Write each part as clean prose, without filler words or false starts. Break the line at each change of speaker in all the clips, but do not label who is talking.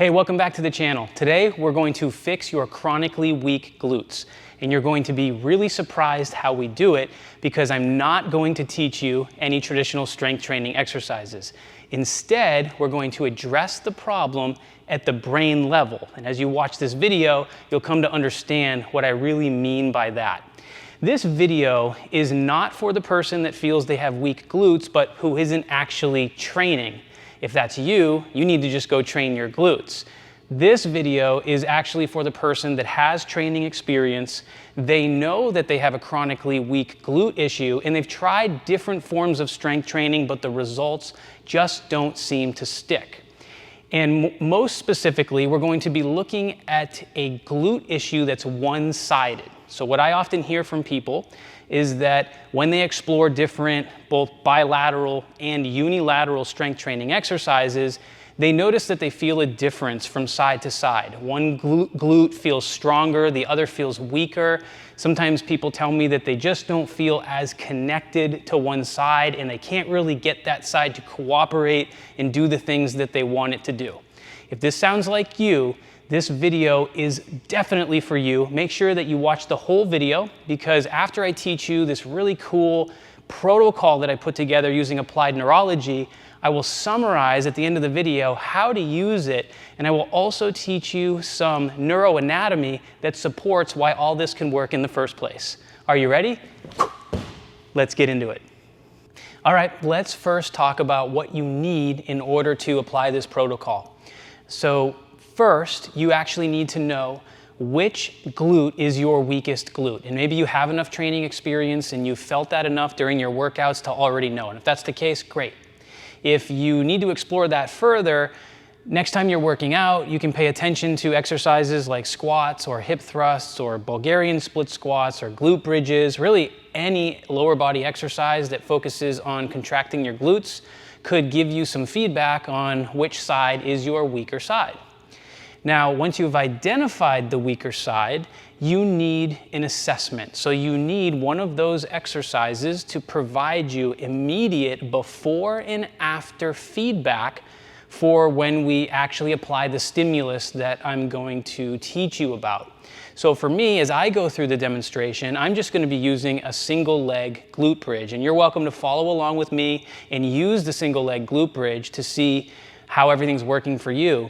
Hey, welcome back to the channel. Today, we're going to fix your chronically weak glutes. And you're going to be really surprised how we do it because I'm not going to teach you any traditional strength training exercises. Instead, we're going to address the problem at the brain level. And as you watch this video, you'll come to understand what I really mean by that. This video is not for the person that feels they have weak glutes, but who isn't actually training. If that's you, you need to just go train your glutes. This video is actually for the person that has training experience. They know that they have a chronically weak glute issue, and they've tried different forms of strength training, but the results just don't seem to stick. And most specifically, we're going to be looking at a glute issue that's one-sided. So what I often hear from people is that when they explore different both bilateral and unilateral strength training exercises, they notice that they feel a difference from side to side. One glute feels stronger, the other feels weaker. Sometimes people tell me that they just don't feel as connected to one side and they can't really get that side to cooperate and do the things that they want it to do. If this sounds like you, this video is definitely for you. Make sure that you watch the whole video because after I teach you this really cool protocol that I put together using applied neurology, I will summarize at the end of the video how to use it, and I will also teach you some neuroanatomy that supports why all this can work in the first place. Are you ready? Let's get into it. All right, let's first talk about what you need in order to apply this protocol. So first, you actually need to know which glute is your weakest glute. And maybe you have enough training experience and you've felt that enough during your workouts to already know. And if that's the case, great. If you need to explore that further, next time you're working out, you can pay attention to exercises like squats or hip thrusts or Bulgarian split squats or glute bridges. Really any lower body exercise that focuses on contracting your glutes could give you some feedback on which side is your weaker side. Now, once you've identified the weaker side, you need an assessment. So you need one of those exercises to provide you immediate before and after feedback for when we actually apply the stimulus that I'm going to teach you about. So for me, as I go through the demonstration, I'm just going to be using a single leg glute bridge. And you're welcome to follow along with me and use the single leg glute bridge to see how everything's working for you.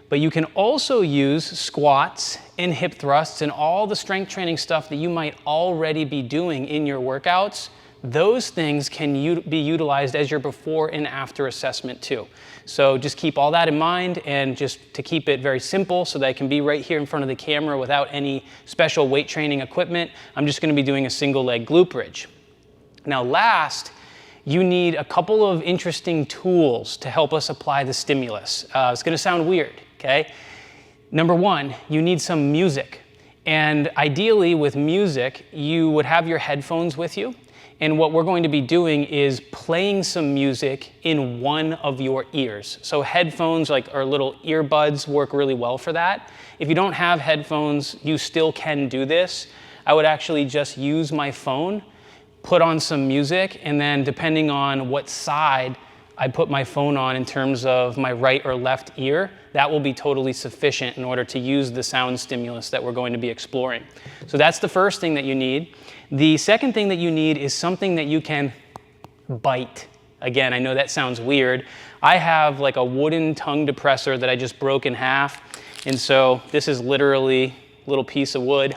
But you can also use squats and hip thrusts and all the strength training stuff that you might already be doing in your workouts. Those things can be utilized as your before and after assessment too. So just keep all that in mind, and just to keep it very simple so that I can be right here in front of the camera without any special weight training equipment, I'm just going to be doing a single leg glute bridge. Now last, you need a couple of interesting tools to help us apply the stimulus. It's going to sound weird. Okay. Number one, you need some music. And ideally with music, you would have your headphones with you. And what we're going to be doing is playing some music in one of your ears. So headphones, like our little earbuds, work really well for that. If you don't have headphones, you still can do this. I would actually just use my phone, put on some music, and then depending on what side I put my phone on in terms of my right or left ear, that will be totally sufficient in order to use the sound stimulus that we're going to be exploring. So that's the first thing that you need. The second thing that you need is something that you can bite. Again, I know that sounds weird. I have like a wooden tongue depressor that I just broke in half. And so this is literally a little piece of wood.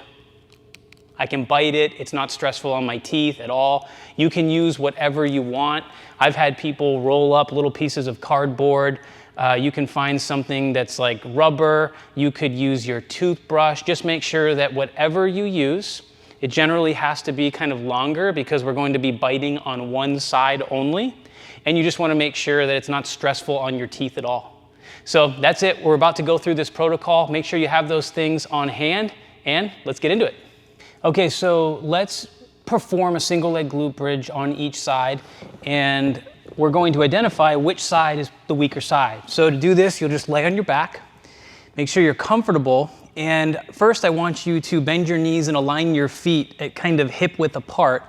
I can bite it. It's not stressful on my teeth at all. You can use whatever you want. I've had people roll up little pieces of cardboard. You can find something that's like rubber. You could use your toothbrush. Just make sure that whatever you use, it generally has to be kind of longer because we're going to be biting on one side only. And you just want to make sure that it's not stressful on your teeth at all. So that's it. We're about to go through this protocol. Make sure you have those things on hand, and let's get into it. Okay, so let's perform a single leg glute bridge on each side, and we're going to identify which side is the weaker side. So to do this, you'll just lay on your back, make sure you're comfortable, and first I want you to bend your knees and align your feet at kind of hip width apart.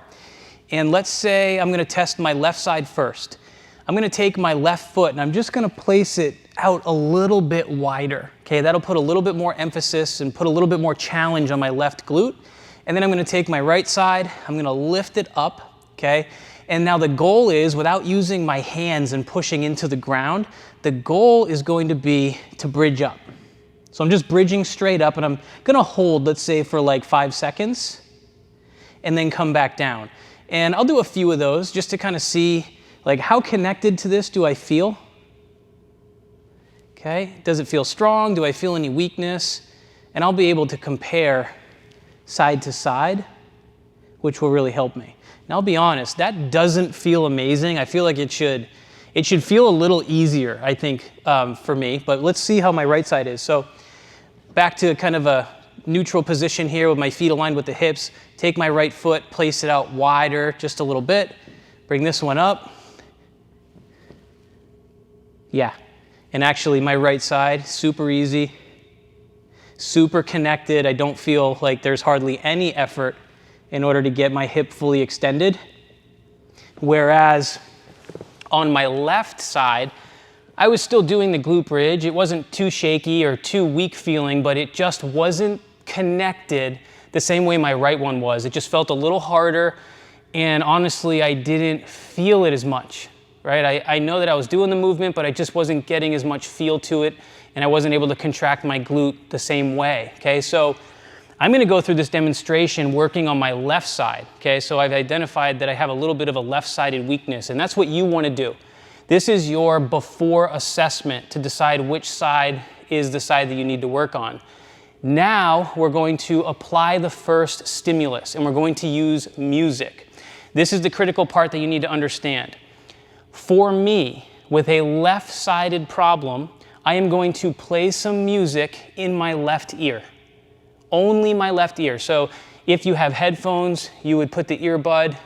And let's say I'm going to test my left side first. I'm going to take my left foot and I'm just going to place it out a little bit wider. Okay, that'll put a little bit more emphasis and put a little bit more challenge on my left glute. And then I'm gonna take my right side, I'm gonna lift it up, okay? And now the goal is, without using my hands and pushing into the ground, the goal is going to be to bridge up. So I'm just bridging straight up, and I'm gonna hold, let's say, for like 5 seconds, and then come back down. And I'll do a few of those just to kind of see, like, how connected to this do I feel? Okay, does it feel strong? Do I feel any weakness? And I'll be able to compare side to side, which will really help me. And I'll be honest, that doesn't feel amazing. I feel like it should feel a little easier, I think, for me. But let's see how my right side is. So back to kind of a neutral position here with my feet aligned with the hips. Take my right foot, place it out wider just a little bit. Bring this one up. Yeah. And actually, my right side, super easy, super connected. I don't feel like there's hardly any effort in order to get my hip fully extended. Whereas on my left side, I was still doing the glute bridge. It wasn't too shaky or too weak feeling, but it just wasn't connected the same way my right one was. It just felt a little harder, and honestly, I didn't feel it as much. Right? I know that I was doing the movement, but I just wasn't getting as much feel to it, and I wasn't able to contract my glute the same way, okay? So I'm gonna go through this demonstration working on my left side, okay? So I've identified that I have a little bit of a left-sided weakness, and that's what you wanna do. This is your before assessment to decide which side is the side that you need to work on. Now we're going to apply the first stimulus, and we're going to use music. This is the critical part that you need to understand. For me, with a left-sided problem, I am going to play some music in my left ear. Only my left ear. So if you have headphones, you would put the earbud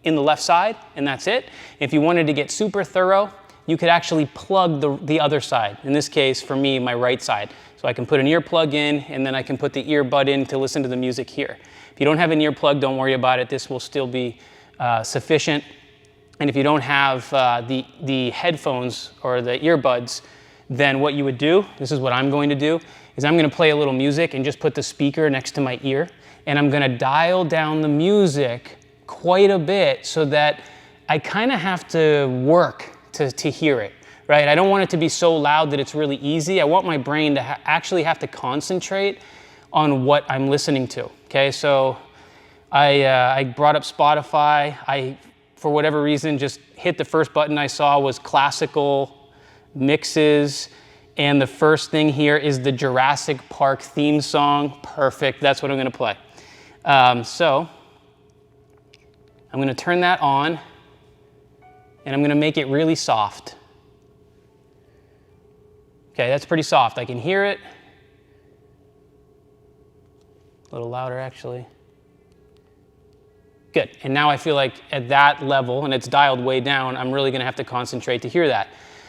in the left side, and that's it. If you wanted to get super thorough, you could actually plug the other side. In this case, for me, my right side. So I can put an earplug in, and then I can put the earbud in to listen to the music here. If you don't have an earplug, don't worry about it. This will still be sufficient. And if you don't have the headphones or the earbuds, then what you would do, this is what I'm going to do, is I'm going to play a little music and just put the speaker next to my ear, and I'm going to dial down the music quite a bit so that I kind of have to work to hear it, right? I don't want it to be so loud that it's really easy. I want my brain to actually have to concentrate on what I'm listening to, okay? So I brought up Spotify. For whatever reason, just hit the first button I saw was classical mixes. And the first thing here is the Jurassic Park theme song. Perfect, that's what I'm gonna play. So I'm gonna turn that on, and I'm gonna make it really soft. Okay, that's pretty soft. I can hear it. A little louder, actually. Good, and now I feel like at that level, and it's dialed way down, I'm really gonna have to concentrate to hear that.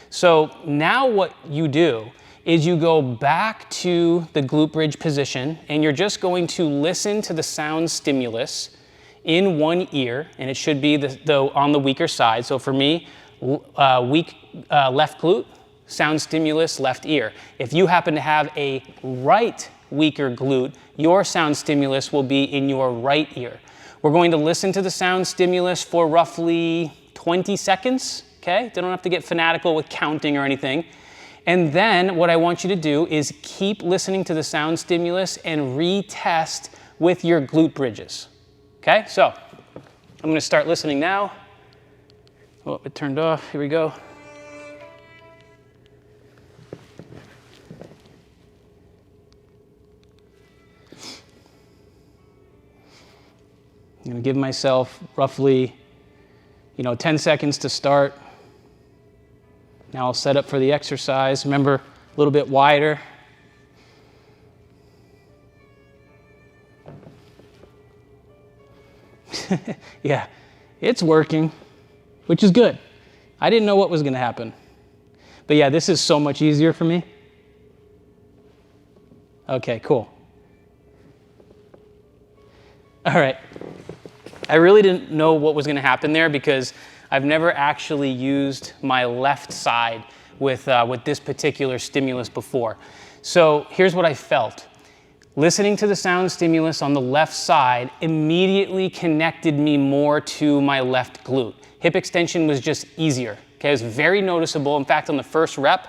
So now what you do is you go back to the glute bridge position, and you're just going to listen to the sound stimulus in one ear, and it should be on the weaker side. So for me, weak left glute, sound stimulus, left ear. If you happen to have a right weaker glute, your sound stimulus will be in your right ear. We're going to listen to the sound stimulus for roughly 20 seconds, okay? They don't have to get fanatical with counting or anything. And then what I want you to do is keep listening to the sound stimulus and retest with your glute bridges, okay? So I'm gonna start listening now. Oh, it turned off, here we go. I'm gonna give myself roughly, 10 seconds to start. Now I'll set up for the exercise. Remember, a little bit wider. Yeah, it's working, which is good. I didn't know what was gonna happen. But yeah, this is so much easier for me. Okay, cool. All right. I really didn't know what was going to happen there because I've never actually used my left side with this particular stimulus before. So here's what I felt. Listening to the sound stimulus on the left side immediately connected me more to my left glute. Hip extension was just easier. Okay, it was very noticeable. In fact, on the first rep,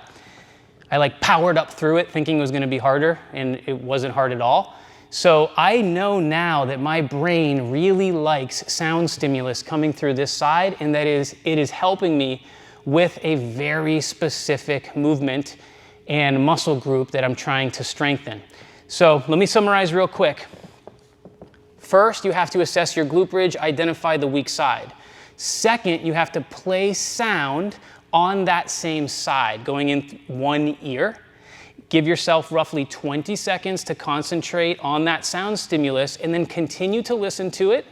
I like powered up through it thinking it was going to be harder, and it wasn't hard at all. So I know now that my brain really likes sound stimulus coming through this side, and that is, it is helping me with a very specific movement and muscle group that I'm trying to strengthen. So let me summarize real quick. First, you have to assess your glute bridge, identify the weak side. Second, you have to play sound on that same side, going in one ear. Give yourself roughly 20 seconds to concentrate on that sound stimulus, and then continue to listen to it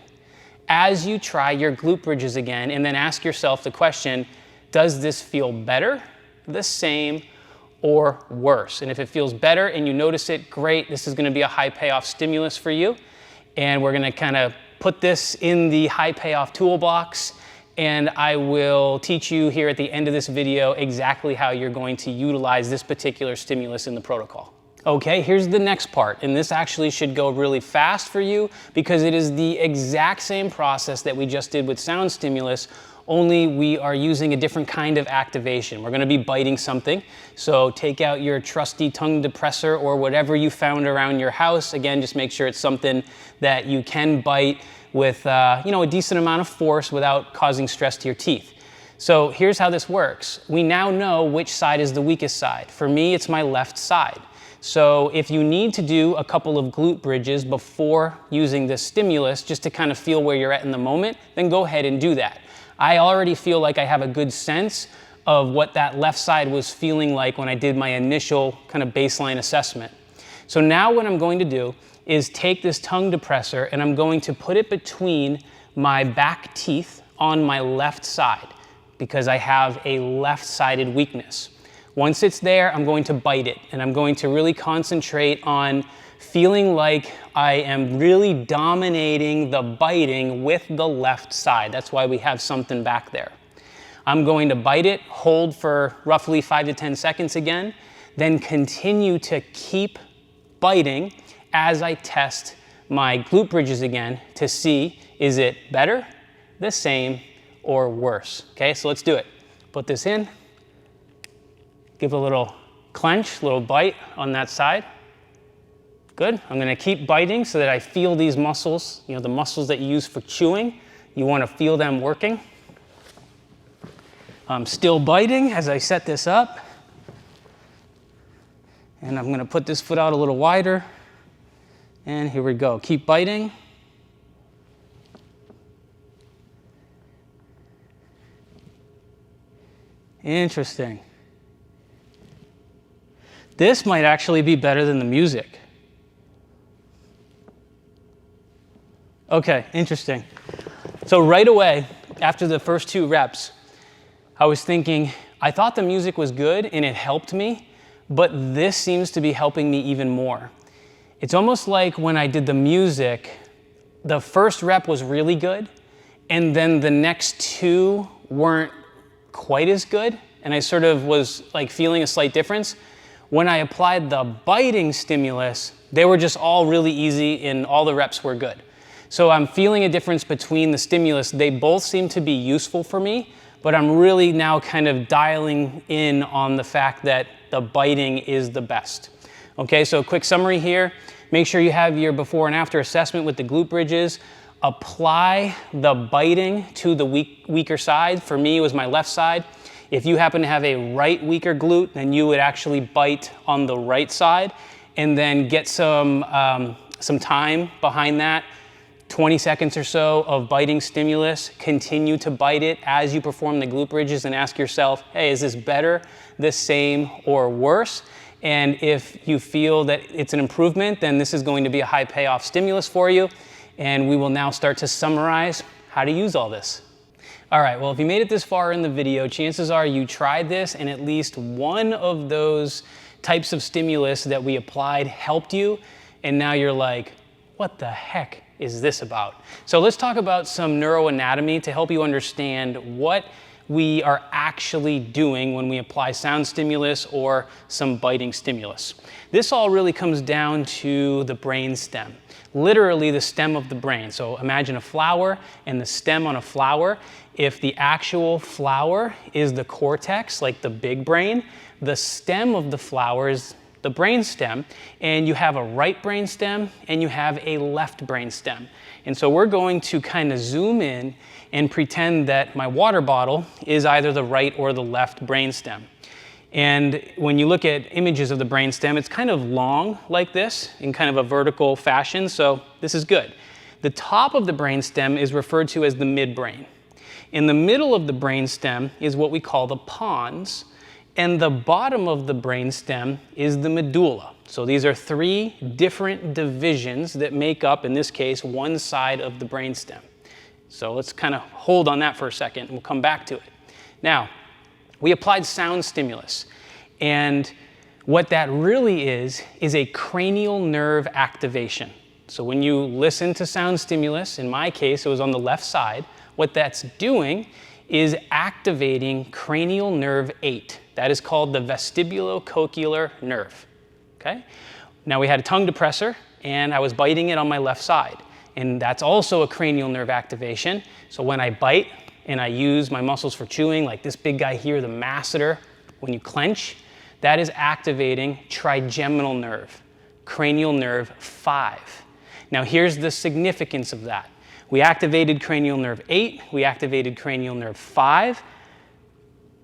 as you try your glute bridges again, and then ask yourself the question, does this feel better, the same, or worse? And if it feels better and you notice it, great, this is going to be a high payoff stimulus for you. And we're going to kind of put this in the high payoff toolbox, and I will teach you here at the end of this video exactly how you're going to utilize this particular stimulus in the protocol. Okay, here's the next part, and this actually should go really fast for you because it is the exact same process that we just did with sound stimulus, only we are using a different kind of activation. We're going to be biting something, so take out your trusty tongue depressor or whatever you found around your house. Again, just make sure it's something that you can bite with a decent amount of force without causing stress to your teeth. So here's how this works. We now know which side is the weakest side. For me, it's my left side. So if you need to do a couple of glute bridges before using this stimulus, just to kind of feel where you're at in the moment, then go ahead and do that. I already feel like I have a good sense of what that left side was feeling like when I did my initial kind of baseline assessment. So now what I'm going to do is take this tongue depressor and I'm going to put it between my back teeth on my left side because I have a left-sided weakness. Once it's there, I'm going to bite it, and I'm going to really concentrate on feeling like I am really dominating the biting with the left side. That's why we have something back there. I'm going to bite it, hold for roughly 5 to 10 seconds again, then continue to keep biting as I test my glute bridges again to see, is it better, the same, or worse? Okay, so let's do it. Put this in, give a little clench, little bite on that side. Good. I'm going to keep biting so that I feel these muscles, the muscles that you use for chewing. You want to feel them working. I'm still biting as I set this up. And I'm going to put this foot out a little wider. And here we go. Keep biting. Interesting. This might actually be better than the music. Okay, interesting. So right away, after the first 2 reps, I was thinking, I thought the music was good and it helped me, but this seems to be helping me even more. It's almost like when I did the music, the first rep was really good, and then the next 2 weren't quite as good, and I sort of was like feeling a slight difference. When I applied the biting stimulus, they were just all really easy and all the reps were good. So I'm feeling a difference between the stimulus. They both seem to be useful for me, but I'm really now kind of dialing in on the fact that the biting is the best. Okay, so a quick summary here. Make sure you have your before and after assessment with the glute bridges. Apply the biting to the weaker side. For me, it was my left side. If you happen to have a right weaker glute, then you would actually bite on the right side and then get some time behind that. 20 seconds or so of biting stimulus, continue to bite it as you perform the glute bridges and ask yourself, hey, is this better, the same, or worse? And if you feel that it's an improvement, then this is going to be a high payoff stimulus for you. And we will now start to summarize how to use all this. All right, well, if you made it this far in the video, chances are you tried this and at least one of those types of stimulus that we applied helped you. And now you're like, what the heck is this about? So let's talk about some neuroanatomy to help you understand what we are actually doing when we apply sound stimulus or some biting stimulus. This all really comes down to the brain stem, literally the stem of the brain. So imagine a flower and the stem on a flower. If the actual flower is the cortex, like the big brain, the stem of the flower is the brain stem, and you have a right brain stem and you have a left brain stem. And so we're going to kind of zoom in and pretend that my water bottle is either the right or the left brain stem. And when you look at images of the brain stem, it's kind of long like this in kind of a vertical fashion, so this is good. The top of the brain stem is referred to as the midbrain. In the middle of the brain stem is what we call the pons, and the bottom of the brain stem is the medulla. So these are three different divisions that make up, in this case, one side of the brain stem. So let's kind of hold on that for a second, and we'll come back to it. Now, we applied sound stimulus, and what that really is a cranial nerve activation. So when you listen to sound stimulus, in my case, it was on the left side, what that's doing is activating cranial nerve 8. That is called the vestibulocochlear nerve, okay? Now we had a tongue depressor, and I was biting it on my left side, and that's also a cranial nerve activation. So when I bite and I use my muscles for chewing, like this big guy here, the masseter, when you clench, that is activating trigeminal nerve, cranial nerve 5. Now here's the significance of that. We activated cranial nerve 8, we activated cranial nerve 5.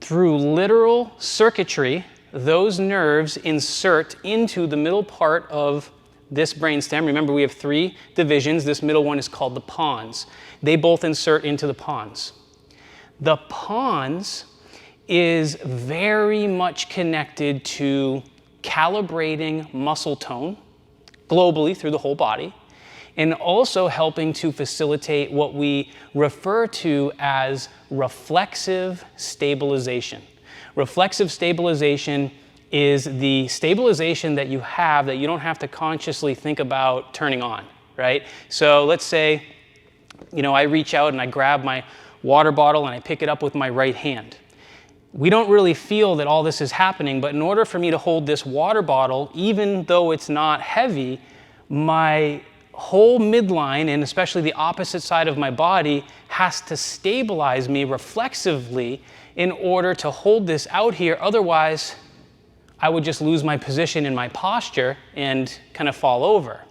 Through literal circuitry, those nerves insert into the middle part of this brainstem. Remember, we have three divisions. This middle one is called the pons. They both insert into the pons. The pons is very much connected to calibrating muscle tone globally through the whole body, and also helping to facilitate what we refer to as reflexive stabilization. Reflexive stabilization is the stabilization that you have that you don't have to consciously think about turning on, right? So let's say, I reach out and I grab my water bottle and I pick it up with my right hand. We don't really feel that all this is happening, but in order for me to hold this water bottle, even though it's not heavy, my whole midline, and especially the opposite side of my body, has to stabilize me reflexively in order to hold this out here. Otherwise, I would just lose my position in my posture and kind of fall over.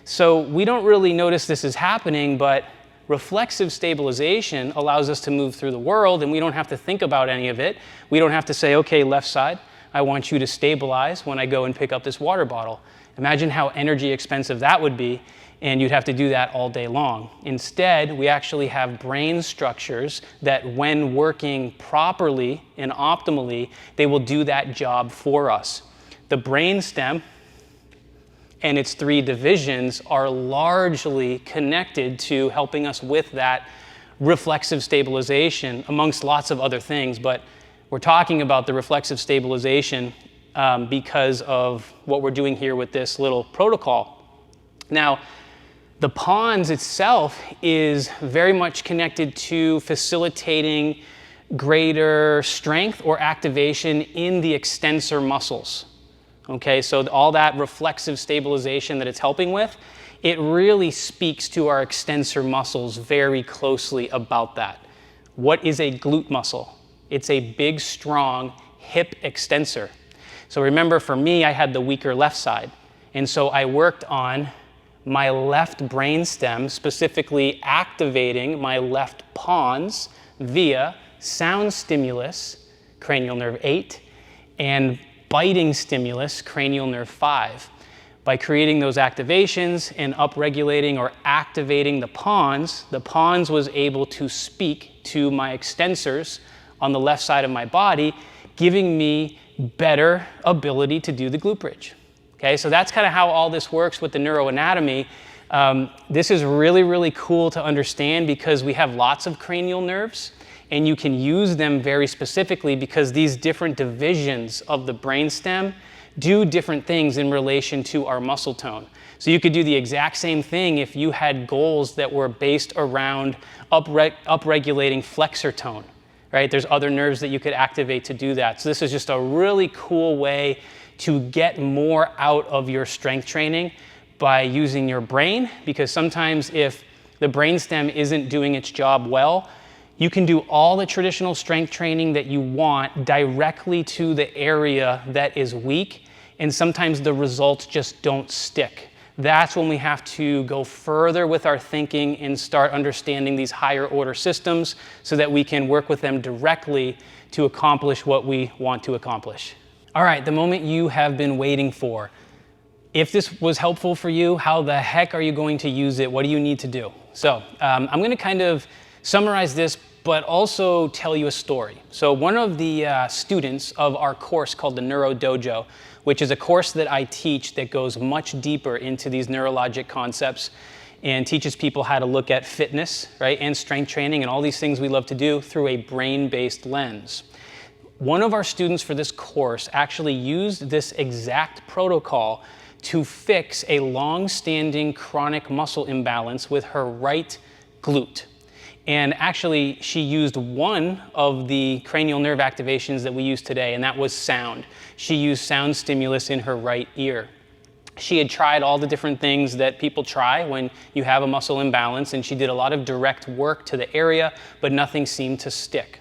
So we don't really notice this is happening, but reflexive stabilization allows us to move through the world, and we don't have to think about any of it. We don't have to say, okay, left side, I want you to stabilize when I go and pick up this water bottle. Imagine how energy expensive that would be, and you'd have to do that all day long. Instead, we actually have brain structures that when working properly and optimally, they will do that job for us. The brain stem and its three divisions are largely connected to helping us with that reflexive stabilization, amongst lots of other things, but we're talking about the reflexive stabilization because of what we're doing here with this little protocol. Now, the pons itself is very much connected to facilitating greater strength or activation in the extensor muscles. Okay, so all that reflexive stabilization that it's helping with, it really speaks to our extensor muscles very closely about that. What is a glute muscle? It's a big, strong hip extensor. So remember, for me, I had the weaker left side. And so I worked on my left brainstem, specifically activating my left pons via sound stimulus, cranial nerve 8, and biting stimulus, cranial nerve 5. By creating those activations and upregulating or activating the pons was able to speak to my extensors on the left side of my body, giving me better ability to do the glute bridge. Okay, so that's kind of how all this works with the neuroanatomy. This is really, really cool to understand because we have lots of cranial nerves, and you can use them very specifically because these different divisions of the brainstem do different things in relation to our muscle tone. So you could do the exact same thing if you had goals that were based around upregulating flexor tone, right? There's other nerves that you could activate to do that. So this is just a really cool way to get more out of your strength training by using your brain, because sometimes if the brainstem isn't doing its job well, you can do all the traditional strength training that you want directly to the area that is weak, and sometimes the results just don't stick. That's when we have to go further with our thinking and start understanding these higher order systems so that we can work with them directly to accomplish what we want to accomplish. All right, the moment you have been waiting for. If this was helpful for you, how the heck are you going to use it? What do you need to do? So I'm going to kind of summarize this, but also tell you a story. So one of the students of our course called the Neuro Dojo, which is a course that I teach that goes much deeper into these neurologic concepts and teaches people how to look at fitness, right, and strength training and all these things we love to do through a brain-based lens. One of our students for this course actually used this exact protocol to fix a long-standing chronic muscle imbalance with her right glute. And actually, she used one of the cranial nerve activations that we use today, and that was sound. She used sound stimulus in her right ear. She had tried all the different things that people try when you have a muscle imbalance, and she did a lot of direct work to the area, but nothing seemed to stick.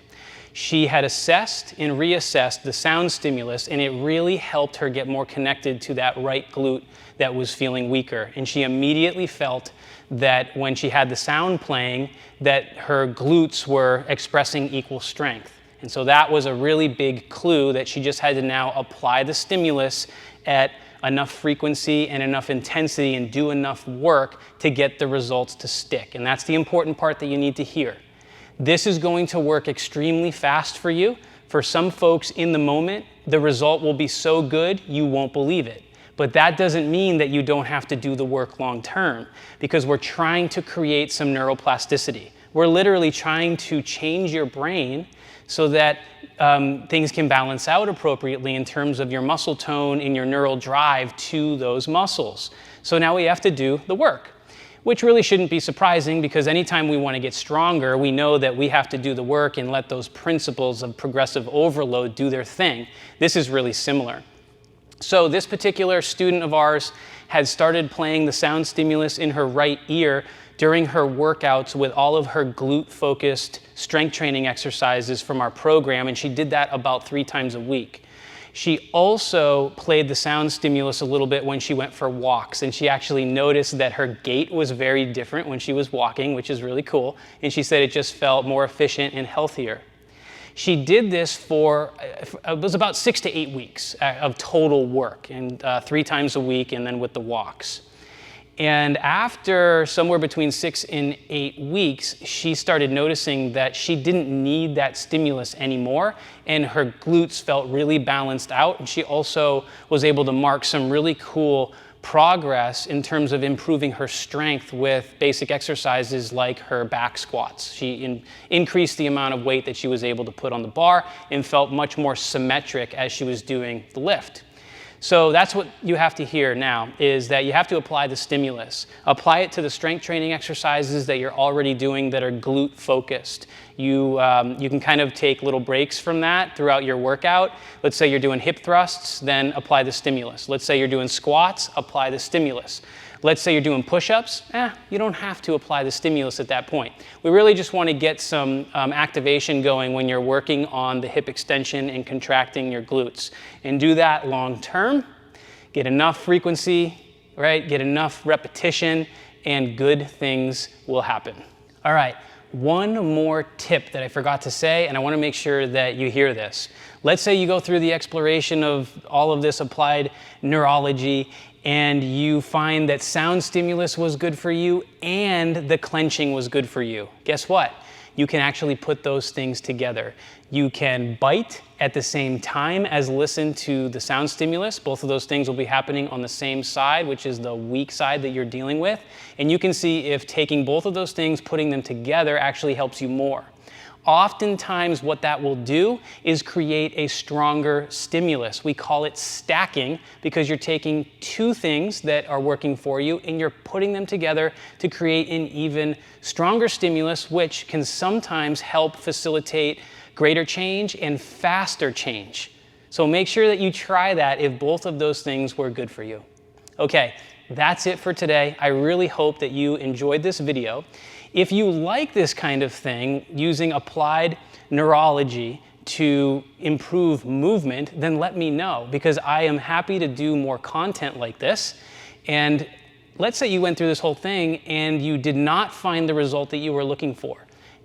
She had assessed and reassessed the sound stimulus, and it really helped her get more connected to that right glute that was feeling weaker. And she immediately felt that when she had the sound playing, that her glutes were expressing equal strength. And so that was a really big clue that she just had to now apply the stimulus at enough frequency and enough intensity and do enough work to get the results to stick. And that's the important part that you need to hear. This is going to work extremely fast for you. For some folks in the moment, the result will be so good you won't believe it. But that doesn't mean that you don't have to do the work long term, because we're trying to create some neuroplasticity. We're literally trying to change your brain so that things can balance out appropriately in terms of your muscle tone and your neural drive to those muscles. So now we have to do the work, which really shouldn't be surprising, because anytime we want to get stronger, we know that we have to do the work and let those principles of progressive overload do their thing. This is really similar. So this particular student of ours had started playing the sound stimulus in her right ear during her workouts with all of her glute-focused strength training exercises from our program, and she did that about 3 times a week. She also played the sound stimulus a little bit when she went for walks, and she actually noticed that her gait was very different when she was walking, which is really cool, and she said it just felt more efficient and healthier. She did this for, it was about 6 to 8 weeks of total work, and 3 times a week, and then with the walks. And after somewhere between 6 and 8 weeks, she started noticing that she didn't need that stimulus anymore, and her glutes felt really balanced out, and she also was able to mark some really cool progress in terms of improving her strength with basic exercises like her back squats. She increased the amount of weight that she was able to put on the bar and felt much more symmetric as she was doing the lift. So that's what you have to hear now, is that you have to apply the stimulus. Apply it to the strength training exercises that you're already doing that are glute focused. You can kind of take little breaks from that throughout your workout. Let's say you're doing hip thrusts, then apply the stimulus. Let's say you're doing squats, apply the stimulus. Let's say you're doing push-ups, you don't have to apply the stimulus at that point. We really just want to get some activation going when you're working on the hip extension and contracting your glutes. And do that long term, get enough frequency, right? Get enough repetition, and good things will happen. All right, one more tip that I forgot to say, and I want to make sure that you hear this. Let's say you go through the exploration of all of this applied neurology, and you find that sound stimulus was good for you and the clenching was good for you. Guess what? You can actually put those things together. You can bite at the same time as listen to the sound stimulus. Both of those things will be happening on the same side, which is the weak side that you're dealing with. And you can see if taking both of those things, putting them together, actually helps you more. Oftentimes what that will do is create a stronger stimulus. We call it stacking, because you're taking 2 things that are working for you and you're putting them together to create an even stronger stimulus, which can sometimes help facilitate greater change and faster change. So make sure that you try that if both of those things were good for you. Okay, that's it for today. I really hope that you enjoyed this video. If you like this kind of thing, using applied neurology to improve movement, then let me know, because I am happy to do more content like this. And let's say you went through this whole thing and you did not find the result that you were looking for.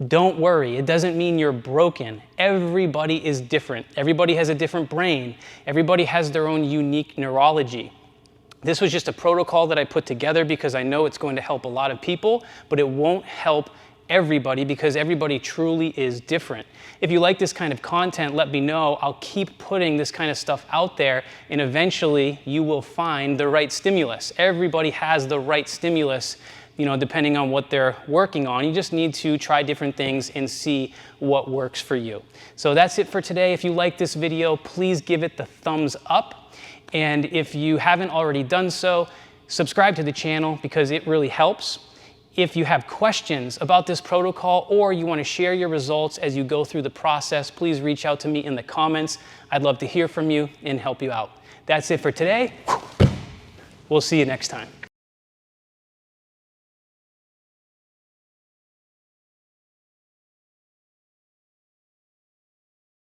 Don't worry, it doesn't mean you're broken. Everybody is different. Everybody has a different brain. Everybody has their own unique neurology. This was just a protocol that I put together because I know it's going to help a lot of people, but it won't help everybody because everybody truly is different. If you like this kind of content, let me know. I'll keep putting this kind of stuff out there, and eventually you will find the right stimulus. Everybody has the right stimulus, depending on what they're working on. You just need to try different things and see what works for you. So that's it for today. If you like this video, please give it the thumbs up. And if you haven't already done so, subscribe to the channel because it really helps. If you have questions about this protocol or you want to share your results as you go through the process, please reach out to me in the comments. I'd love to hear from you and help you out. That's it for today. We'll see you next time.